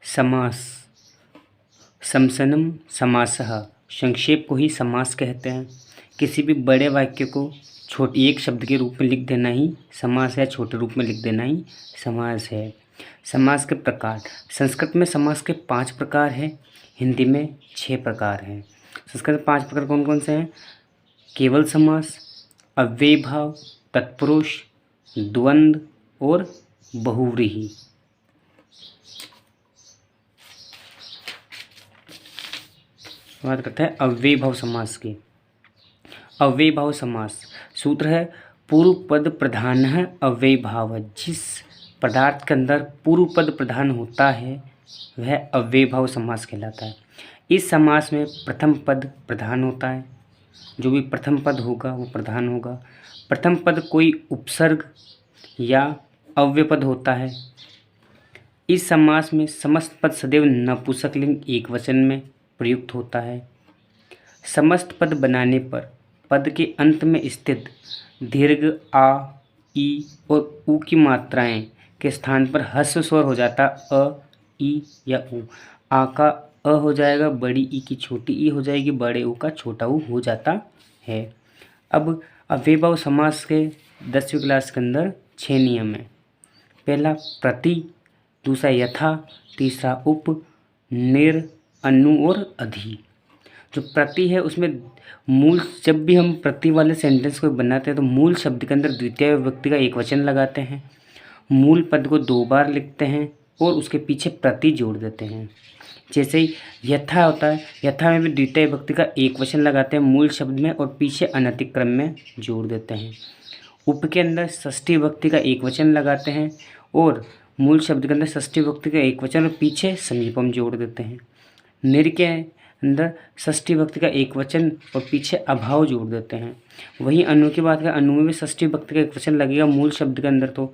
समास, समसनम समासः, संक्षेप को ही समास कहते हैं। किसी भी बड़े वाक्य को छोटे एक शब्द के रूप में लिख देना ही समास है, छोटे रूप में लिख देना ही समास है। समास के प्रकार, संस्कृत में समास के 5 प्रकार हैं, हिंदी में 6 प्रकार हैं। संस्कृत में 5 प्रकार कौन कौन से हैं? केवल समास, अव्ययीभाव, तत्पुरुष, द्वंद्व और बहुव्रीहि। बात करते हैं अव्ययीभाव समास की। अव्ययीभाव समास सूत्र है पूर्व पद प्रधान है अव्ययीभाव। जिस पदार्थ के अंदर पूर्व पद प्रधान होता है वह अव्ययीभाव समास कहलाता है। इस समास में प्रथम पद प्रधान होता है, जो भी प्रथम पद होगा वो प्रधान होगा। प्रथम पद कोई उपसर्ग या अव्यय पद होता है। इस समास में समस्त पद सदैव नपुंसकलिंग एक वचन में प्रयुक्त होता है। समस्त पद बनाने पर पद के अंत में स्थित दीर्घ आ, ई और उ की मात्राएं के स्थान पर ह्रस्व स्वर हो जाता अ, ई या उ। आ का अ हो जाएगा, बड़ी ई की छोटी ई हो जाएगी, बड़े उ का छोटा उ हो जाता है। अब अव्ययीभाव समास के 10वीं क्लास के अंदर 6 नियम हैं। पहला प्रति, दूसरा यथा, तीसरा उप, निर, अनु और अधि। जो प्रति है उसमें मूल, जब भी हम प्रति वाले सेंटेंस को बनाते हैं तो मूल शब्द के अंदर द्वितीय विभक्ति का एक वचन लगाते हैं, मूल पद को 2 बार लिखते हैं और उसके पीछे प्रति जोड़ देते हैं। जैसे ही यथा होता है, यथा में भी द्वितीय विभक्ति का एक वचन लगाते हैं मूल शब्द में और पीछे अनतिक्रम में जोड़ देते हैं। उप के अंदर षष्ठी विभक्ति का एक वचन लगाते हैं और मूल शब्द के अंदर षष्ठी विभक्ति का एक वचन और पीछे समीपम जोड़ देते हैं। निर के अंदर षष्ठी विभक्ति का एक वचन और पीछे अभाव जोड़ देते हैं। वहीं अनु की बात करें, अनु में भी षष्ठी विभक्ति का एक वचन लगेगा मूल शब्द के अंदर, तो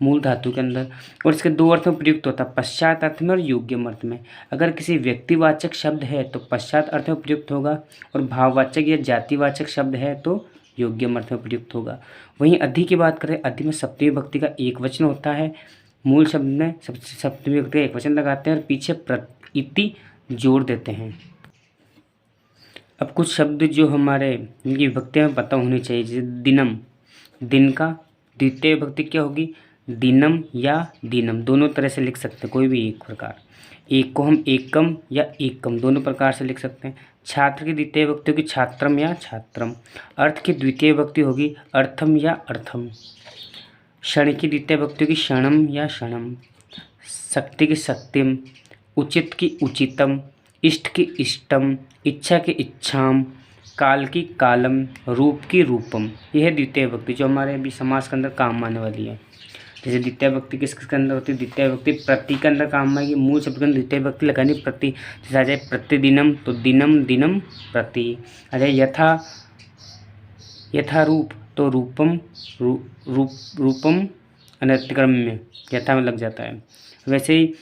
मूल धातु के अंदर, और इसके 2 अर्थ में प्रयुक्त होता है, पश्चात अर्थ में और योग्यम अर्थ में। अगर किसी व्यक्तिवाचक शब्द है तो पश्चात अर्थ में प्रयुक्त होगा और भाववाचक या जातिवाचक शब्द है तो योग्यम अर्थ में प्रयुक्त होगा। वहीं अधि की बात करें, अधि में सप्तमी विभक्ति का एक वचन होता है, मूल शब्द में सप्तमी विभक्ति का एक वचन लगाते हैं और पीछे इति जोड़ देते हैं। अब कुछ शब्द जो हमारे इनकी विभक्तियाँ में पता होनी चाहिए, जैसे दिनम, दिन का द्वितीय विभक्ति क्या होगी? दिनम या दीनम, दोनों तरह से लिख सकते हैं, कोई भी एक प्रकार। एक को हम एकम या एकम दोनों प्रकार से लिख सकते हैं। छात्र की द्वितीय विभक्ति होगी छात्रम या छात्रम। अर्थ की द्वितीय विभक्ति होगी अर्थम या अर्थम। क्षण की द्वितीय विभक्ति होगी क्षणम या क्षणम। शक्ति की शक्तिम, उचित की उचितम, इष्ट की इष्टम, इच्छा की इच्छाम, काल की कालम, रूप की रूपम। यह है द्वितीय विभक्ति जो हमारे अभी समास के अंदर काम आने वाली है। जैसे द्वितीय विभक्ति किसके अंदर होती है? द्वितीय विभक्ति प्रति के अंदर काम आएगी, मूल शब्द के अंदर द्वितीय विभक्ति लगानी प्रति। जैसे आ जाए प्रतिदिनम तो दिनम दिनम प्रति। आ जाए यथा, यथा रूप तो रूपम रूपम अनतिक्रम में यथा में लग जाता है। वैसे ही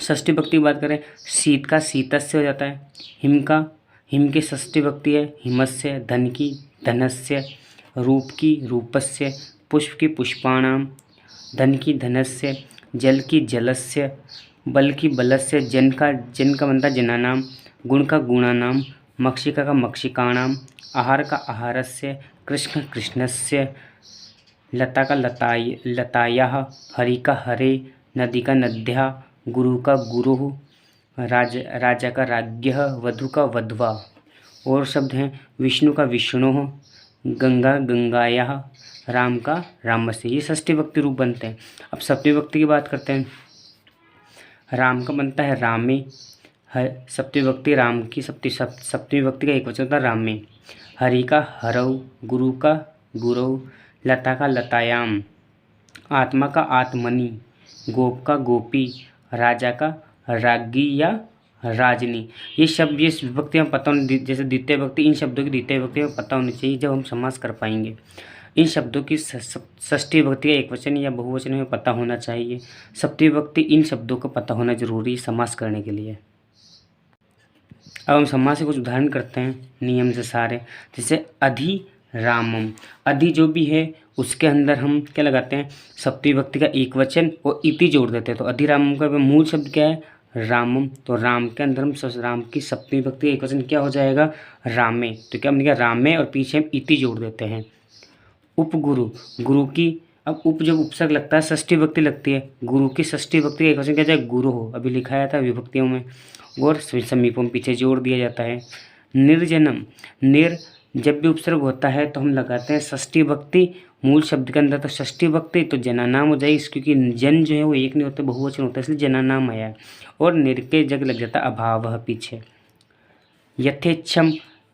षष्ठी विभक्ति की बात करें, शीत का शीतस्य हो जाता है, हिम का हिम की षष्ठी विभक्ति है हिमस्य, धन की धनस्य, रूप की रूपस्य, पुष्प की पुष्पाणाम, धन की धनस्य, जल की जलस्य, बल की बलस्य, जन का बनता जनानाम, गुण का गुणानाम, मक्षिका का मक्षिकाणाम, आहार का आहारस्य, कृष्ण कृष्णस्य, लता का लतायाः, हरि का हरे, नदी का नद्या, गुरु का गुरुः, राजा का राज्ञः, वधु का वध्वा। और शब्द हैं विष्णु का विष्णुः, गंगा गंगायाः, राम का रामस्य। ये षष्ठी विभक्ति रूप बनते हैं। अब सप्तमी विभक्ति की बात करते हैं। राम का बनता है रामे, सप्तमी विभक्ति राम की सप्तमी विभक्ति का एक वचन होता है रामे। हरि का हरौ, गुरु का गुरौ, लता का लतायाम, आत्मा का आत्मनि, गोप का गोपी, राजा का राज्ञी या राजनी। ये शब्द, ये विभक्तियाँ पता होनी, जैसे द्वितीय विभक्ति, इन शब्दों की द्वितीय विभक्ति पता होनी चाहिए जब हम समास कर पाएंगे। इन शब्दों की षष्ठी विभक्ति का एक वचन या बहुवचन में पता होना चाहिए। सप्तमी विभक्ति, इन शब्दों का पता होना जरूरी है समास करने के लिए। अब हम समास से कुछ उदाहरण करते हैं नियम से सारे। जैसे अधिरामम, अधि जो भी है उसके अंदर हम क्या लगाते हैं? सप्तमी विभक्ति का एक वचन और इति जोड़ देते हैं। तो अधिरामम का मूल शब्द क्या है? रामम, तो राम के अंदर हम राम की सप्तमी विभक्ति का एक वचन क्या हो जाएगा, रामे। तो क्या बनेगा, रामे, और पीछे हम इति जोड़ देते हैं। उपगुरु, गुरु की, अब उप जब उपसर्ग लगता है षष्ठी विभक्ति लगती है, गुरु की षष्ठी विभक्ति का एक वचन क्या जाए, गुरु हो, अभी लिखाया था विभक्तियों में, और समीपम पीछे जोड़ दिया जाता है। निर्जनम, निर जब भी उपसर्ग होता है तो हम लगाते हैं षष्ठी विभक्ति मूल शब्द के अंदर, तो षष्ठी विभक्ति तो जनानाम हो जाएगी, क्योंकि जन जो है वो एक नहीं होता, बहुवचन होता है, इसलिए जनानाम आया है। और निर के जग लग जाता अभाव पीछे। यथेच्छम,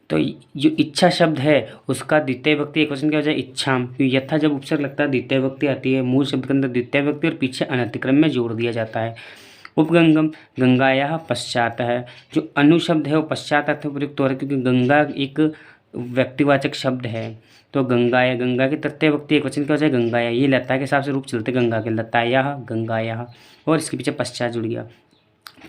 तो जो इच्छा शब्द है उसका द्वितीय विभक्ति एक वचन क्या हो जाए, इच्छाम, क्योंकि यथा जब उपसर्ग लगता है द्वितीय विभक्ति आती है, मूल शब्द के अंदर द्वितीय विभक्ति और पीछे अनतिक्रम में जोड़ दिया जाता है। उपगंगम, गंगाया पश्चात है, जो अनु शब्द है वो पश्चात अर्थ में प्रयुक्त हो रहा है, क्योंकि गंगा एक व्यक्तिवाचक शब्द है। तो गंगाया, गंगा की तृतीय विभक्ति एक वचन क्या हो जाए, गंगाया, ये लता के हिसाब से रूप चलते गंगा के, लताया गंगाया, और इसके पीछे पश्चात जुड़ गया।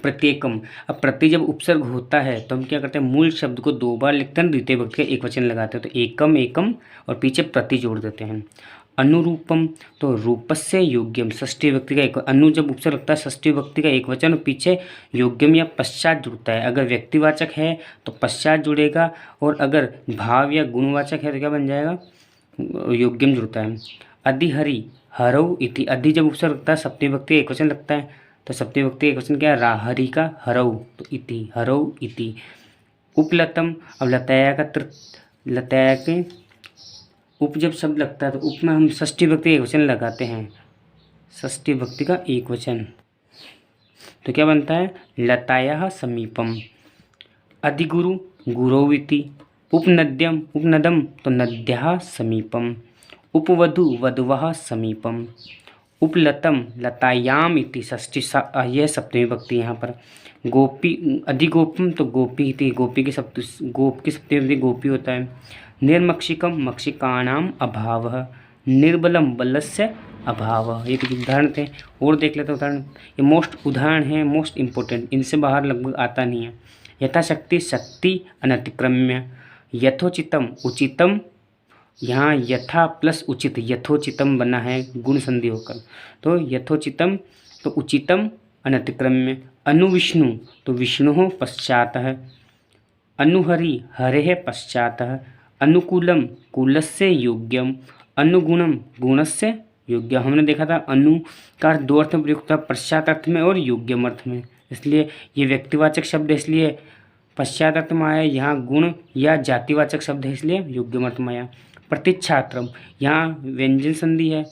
प्रत्येकम, अब प्रति जब उपसर्ग होता है तो हम क्या करते हैं, मूल शब्द को दो बार लिखते हैं, द्वितीय विभक्ति का एक वचन लगाते हैं, तो एकम एकम और पीछे प्रति जोड़ देते हैं। अनुरूपम, तो रूपस्य योग्यम, षष्ठी विभक्ति का एक, अनु जब उपसर्ग लगता है षष्ठी विभक्ति का एक वचन और पीछे योग्यम या पश्चात जुड़ता है, अगर व्यक्तिवाचक है तो पश्चात जुड़ेगा, और अगर भाव या गुणवाचक है तो क्या बन जाएगा, योग्यम जुड़ता है। अधिहरि, हरौ इति, अधि जब उपसर्ग लगता है सप्तमी विभक्ति एक वचन लगता है, तो सप्तमी विभक्ति एक वचन क्या है, हरि का हरौ, तो इति, हरौ इति। उपलतम, अब लताया का लताया के उप जब शब्द लगता है तो उप में हम षष्ठी विभक्ति एक वचन लगाते हैं, षष्ठी विभक्ति का एक वचन, तो क्या बनता है, लताया समीपम। अधिगुरु, गुरौ इति। उपनद्यम, उपनदम, तो नद्या समीपम। उपवधु, वधवः समीपम। उपलतम, लतायाम इति, षष्ठी, यह सप्तमी विभक्ति यहाँ पर। गोपी, अधिगोपम, तो गोपी इति, गोपी की गोप की सप्तमी विभक्ति गोपी होता है। निर्मक्षिकम, मक्षिकाणाम अभावः। निर्बलम, बलस्य अभावः। ये कुछ उदाहरण थे, और देख लेते उदाहरण, ये मोस्ट उदाहरण है, मोस्ट इम्पोर्टेंट, इनसे बाहर लगभग आता नहीं है। यथाशक्ति, शक्ति अनतिक्रम्य। यथोचितम, उचितम, यहाँ यथा प्लस उचित, यथोचितम बना है गुण संधि होकर, तो यथोचितम, तो उचितम अनतिक्रम्य। अनुविष्णु, तो विष्णु पश्चात है। अनुहरि, हरे पश्चात। अनुकूलम, कूलस्य योग्यम। अनुगुणम, गुणस्य योग्य। हमने देखा था अनु का दो अर्थ में प्रयुक्त था, पश्चात अर्थ में और योग्यम अर्थ में, इसलिए ये व्यक्तिवाचक शब्द है इसलिए पश्चात अर्थ में आया, यहाँ गुण या जातिवाचक शब्द है इसलिए योग्यम अर्थ में आया। प्रतिछात्रम, यहाँ व्यंजन संधि है,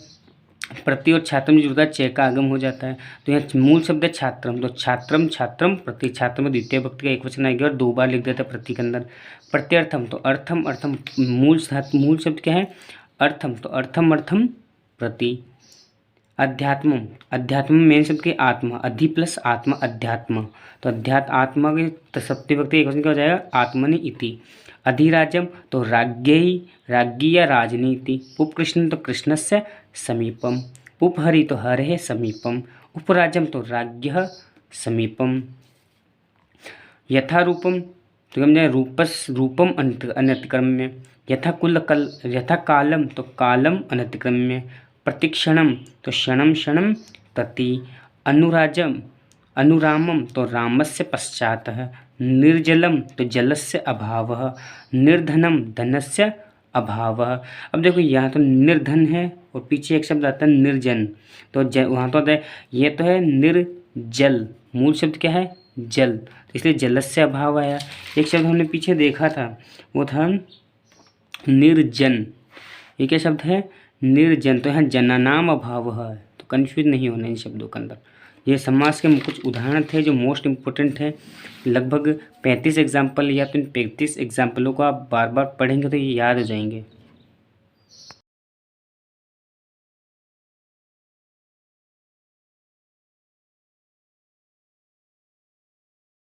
प्रति और छात्रम जो जुड़ता है चे का आगम हो जाता है, तो यहाँ मूल शब्द है छात्रम, तो छात्रम छात्रम प्रति, छात्र में द्वितीय विभक्ति का एक वचन आएगा और दो बार लिख देता है प्रति के अंदर। प्रत्यर्थम, तो अर्थम, अर्थम मूल शब्द क्या है, अर्थम, तो अर्थम अर्थम प्रति। अध्यात्मम, अध्यात्म मेन शब्द के आत्मा, अधि प्लस आत्मा, अध्यात्म, तो अध्यात्म आत्मा के सप्तमी विभक्ति एक वचन क्या हो जाएगा, आत्मनि इति। अधिराजम, तो राज्ञी, राज्ञी या राजनीति। उपकृष्ण, तो कृष्णस्य समीपम। उपहरि, तो हरे समीपम। उपराजम, तो राज्ञः समीपम। यथारूपम, तो हम जाए रूपस, रूपम अनतिक्रम्य। यथा कालम, तो कालम अनतिक्रम्य। प्रतिक्षणम, तो क्षणम क्षणम प्रति। अनुराजम, अनुरामम, तो रामस्य पश्चात है। निर्जलम, तो जलस्य अभावः। निर्धनम, धनस्य अभावः। अब देखो यहाँ तो निर्धन है और पीछे एक शब्द आता है निर्जन, तो वहाँ तो आता है, ये तो है निर्जल, मूल शब्द क्या है, जल, तो इसलिए जलस्य अभाव आया। एक शब्द हमने पीछे देखा था वो था निर्जन, ये क्या शब्द है, निर्जन, तो यहाँ जनानाम अभाव है, तो कन्फ्यूज नहीं होना इन शब्दों के अंदर। ये समास के कुछ उदाहरण थे जो मोस्ट इम्पोर्टेंट है, लगभग 35 एग्जाम्पल या तो इन 35 एग्जाम्पलों को आप बार बार पढ़ेंगे तो ये याद हो जाएंगे।